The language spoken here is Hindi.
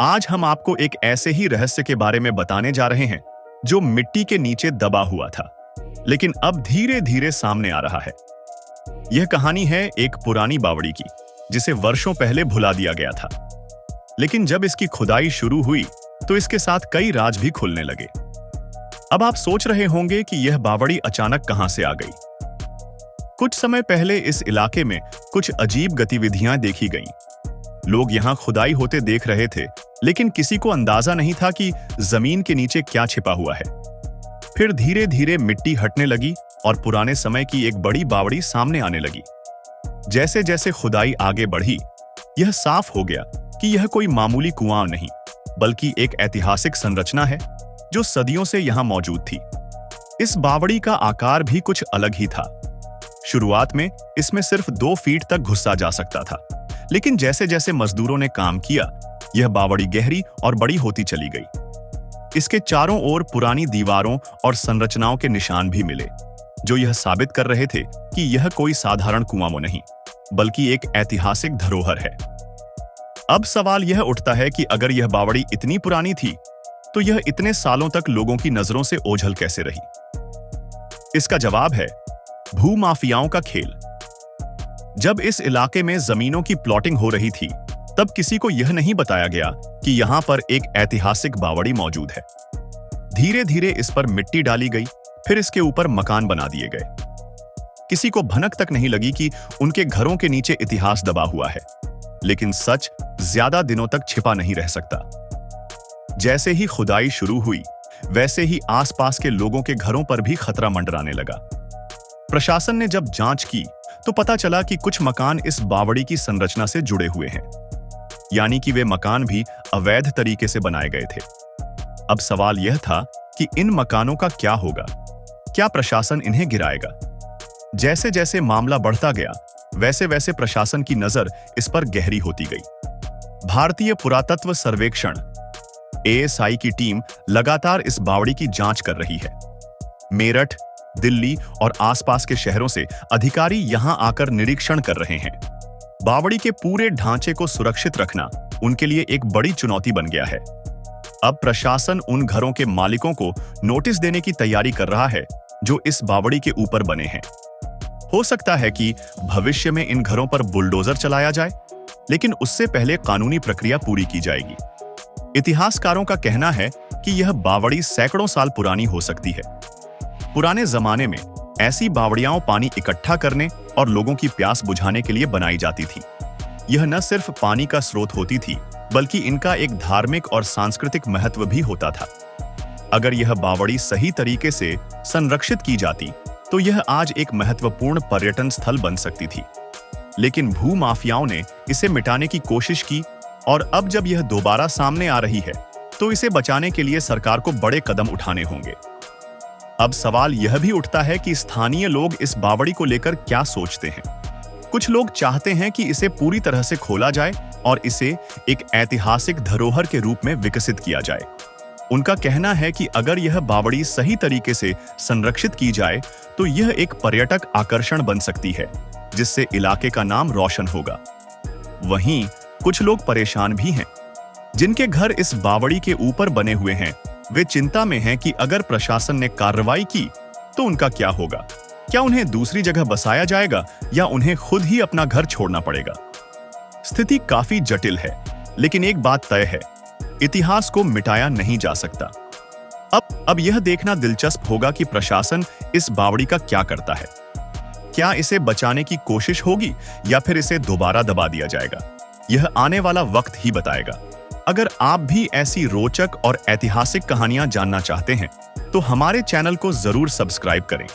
आज हम आपको एक ऐसे ही रहस्य के बारे में बताने जा रहे हैं जो मिट्टी के नीचे दबा हुआ था, लेकिन अब धीरे धीरे सामने आ रहा है। यह कहानी है एक पुरानी बावड़ी की, जिसे वर्षों पहले भुला दिया गया था। लेकिन जब इसकी खुदाई शुरू हुई तो इसके साथ कई राज भी खुलने लगे। अब आप सोच रहे होंगे कि यह बावड़ी अचानक कहां से आ गई। कुछ समय पहले इस इलाके में कुछ अजीब गतिविधियां देखी गईं। लोग यहां खुदाई होते देख रहे थे, लेकिन किसी को अंदाजा नहीं था कि जमीन के नीचे क्या छिपा हुआ है। फिर धीरे धीरे मिट्टी हटने लगी और पुराने समय की एक बड़ी बावड़ी सामने आने लगी। जैसे जैसे खुदाई आगे बढ़ी, यह साफ हो गया कि यह कोई मामूली कुआं नहीं, बल्कि एक ऐतिहासिक संरचना है जो सदियों से यहां मौजूद थी। इस बावड़ी का आकार भी कुछ अलग ही था। शुरुआत में इसमें सिर्फ 2 फीट तक घुसा जा सकता था, लेकिन जैसे जैसे मजदूरों ने काम किया, यह बावड़ी गहरी और बड़ी होती चली गई। इसके चारों ओर पुरानी दीवारों और संरचनाओं के निशान भी मिले, जो यह साबित कर रहे थे कि यह कोई साधारण कुआं नहीं, बल्कि एक ऐतिहासिक धरोहर है। अब सवाल यह उठता है कि अगर यह बावड़ी इतनी पुरानी थी, तो यह इतने सालों तक लोगों की नजरों से ओझल कैसे रही? इसका जवाब है भूमाफियाओं का खेल। जब इस इलाके में जमीनों की प्लॉटिंग हो रही थी, तब किसी को यह नहीं बताया गया कि यहां पर एक ऐतिहासिक बावड़ी मौजूद है। धीरे धीरे इस पर मिट्टी डाली गई, फिर इसके ऊपर मकान बना दिए गए। किसी को भनक तक नहीं लगी कि उनके घरों के नीचे इतिहास दबा हुआ है। लेकिन सच ज्यादा दिनों तक छिपा नहीं रह सकता। जैसे ही खुदाई शुरू हुई, वैसे ही आसपास के लोगों के घरों पर भी खतरा मंडराने लगा। प्रशासन ने जब जांच की तो पता चला कि कुछ मकान इस बावड़ी की संरचना से जुड़े हुए हैं, यानी कि वे मकान भी अवैध तरीके से बनाए गए थे। अब सवाल यह था कि इन मकानों का क्या होगा? क्या प्रशासन इन्हें गिराएगा? जैसे जैसे मामला बढ़ता गया, वैसे वैसे प्रशासन की नजर इस पर गहरी होती गई। भारतीय पुरातत्व सर्वेक्षण ASI की टीम लगातार इस बावड़ी की जांच कर रही है। मेरठ, दिल्ली और आसपास के शहरों से अधिकारी यहां आकर निरीक्षण कर रहे हैं। बावड़ी के पूरे ढांचे को सुरक्षित रखना उनके लिए एक बड़ी चुनौती बन गया है। अब प्रशासन उन घरों के मालिकों को नोटिस देने की तैयारी कर रहा है जो इस बावड़ी के ऊपर बने हैं। हो सकता है कि भविष्य में इन घरों पर बुलडोजर चलाया जाए, लेकिन उससे पहले कानूनी प्रक्रिया पूरी की जाएगी। इतिहासकारों का कहना है कि यह बावड़ी सैकड़ों साल पुरानी हो सकती है। पुराने जमाने में ऐसी बावड़ियां पानी इकट्ठा करने और लोगों की प्यास बुझाने के लिए बनाई जाती थी। यह न सिर्फ पानी का स्रोत होती थी, बल्कि इनका एक धार्मिक और सांस्कृतिक महत्व भी होता था। अगर यह बावड़ी सही तरीके से संरक्षित की जाती, तो यह आज एक महत्वपूर्ण पर्यटन स्थल बन सकती थी। लेकिन भूमाफियाओं ने इसे मिटाने की कोशिश की, और अब जब यह दोबारा सामने आ रही है, तो इसे बचाने के लिए सरकार को बड़े कदम उठाने होंगे। अब सवाल यह भी उठता है कि स्थानीय लोग इस बावड़ी को लेकर क्या सोचते हैं। कुछ लोग चाहते हैं कि इसे पूरी तरह से खोला जाए और इसे एक ऐतिहासिक धरोहर के रूप में विकसित किया जाए। उनका कहना है कि अगर यह बावड़ी सही तरीके से संरक्षित की जाए, तो यह एक पर्यटक आकर्षण बन सकती है, जिससे इलाके का नाम रोशन होगा। वहीं कुछ लोग परेशान भी हैं। जिनके घर इस बावड़ी के ऊपर बने हुए हैं, वे चिंता में हैं कि अगर प्रशासन ने कार्रवाई की तो उनका क्या होगा? क्या उन्हें दूसरी जगह बसाया जाएगा या उन्हें खुद ही अपना घर छोड़ना पड़ेगा? स्थिति काफी जटिल है, लेकिन एक बात तय है, इतिहास को मिटाया नहीं जा सकता। अब यह देखना दिलचस्प होगा कि प्रशासन इस बावड़ी का क्या करता है। क्या इसे बचाने की कोशिश होगी या फिर इसे दोबारा दबा दिया जाएगा? यह आने वाला वक्त ही बताएगा। अगर आप भी ऐसी रोचक और ऐतिहासिक कहानियां जानना चाहते हैं, तो हमारे चैनल को जरूर सब्सक्राइब करें।